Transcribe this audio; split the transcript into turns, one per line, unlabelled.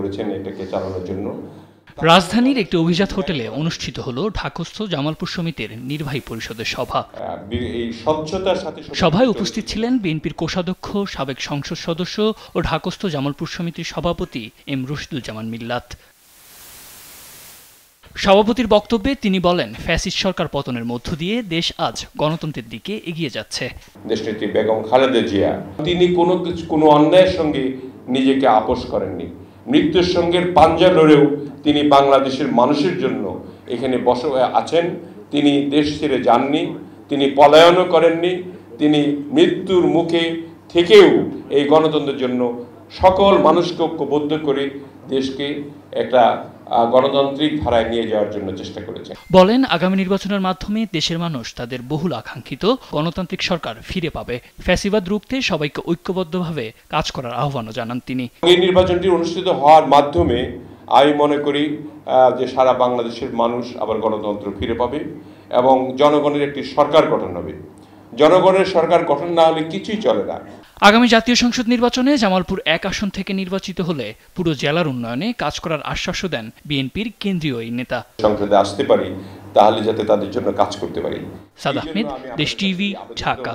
করেছেন এটাকে চালানোর জন্য।
রাজধানীর একটি অভিজাত হোটেলে অনুষ্ঠিত হলো ঢাকস্থ জামালপুর সমিতির নির্বাহী পরিষদের সভা।
এই স্বচ্ছতার সাথে
সভায় উপস্থিত ছিলেন বিএনপির কোষাধ্যক্ষ, সাবেক সংসদ সদস্য ও ঢাকস্থ জামালপুর সমিতির সভাপতি এম রশিদুজ্জামান মিল্লাত। সভাপতির বক্তব্যে তিনি বলেন, ফ্যাসিস্ট সরকার পতনের মধ্য দিয়ে দেশ আজ গণতন্ত্রের দিকে এগিয়ে যাচ্ছে।
দেশনেত্রী বেগম খালেদা জিয়া তিনি কোনো অন্যায়ের সঙ্গে নিজেকে আপোষ করেননি। মৃত্যুর সঙ্গে পাঞ্জা লড়েও তিনি বাংলাদেশের মানুষের জন্য এখানে আছেন। তিনি দেশ ছেড়ে যাননি, তিনি পলায়নও করেননি। তিনি মৃত্যুর মুখে থেকেও এই গণতন্ত্রের জন্য সকল মানুষকে ঐক্যবদ্ধ করে দেশকে একটা গণতান্ত্রিক ধারায় নিয়ে যাওয়ার জন্য চেষ্টা করেছেন।
বলেন, আগামী নির্বাচনের মাধ্যমে দেশের মানুষ তাদের বহুল আকাঙ্ক্ষিত গণতান্ত্রিক সরকার ফিরে পাবে। ফ্যাসিবাদ রুখতে সবাইকে ঐক্যবদ্ধভাবে কাজ করার আহ্বানও জানান তিনি।
এই নির্বাচনটি অনুষ্ঠিত হওয়ার মাধ্যমে আমি মনে করি যে সারা বাংলাদেশের মানুষ আবার গণতন্ত্র ফিরে পাবে এবং জনগণের একটি সরকার গঠন হবে। জনগণের সরকার গঠন না হলে কিছুই চলে না।
আগামী জাতীয় সংসদ নির্বাচনে জামালপুর 1 আসন থেকে নির্বাচিত হলে পুরো জেলার উন্নয়নে কাজ করার আশ্বাসও দেন বিএনপির কেন্দ্রীয় এই নেতা।
সংসদে আসতে পারি, তাহলে যাতে তাদের জন্য কাজ করতে পারি।
সাদ আহমেদ, দেশ টিভি, ঢাকা।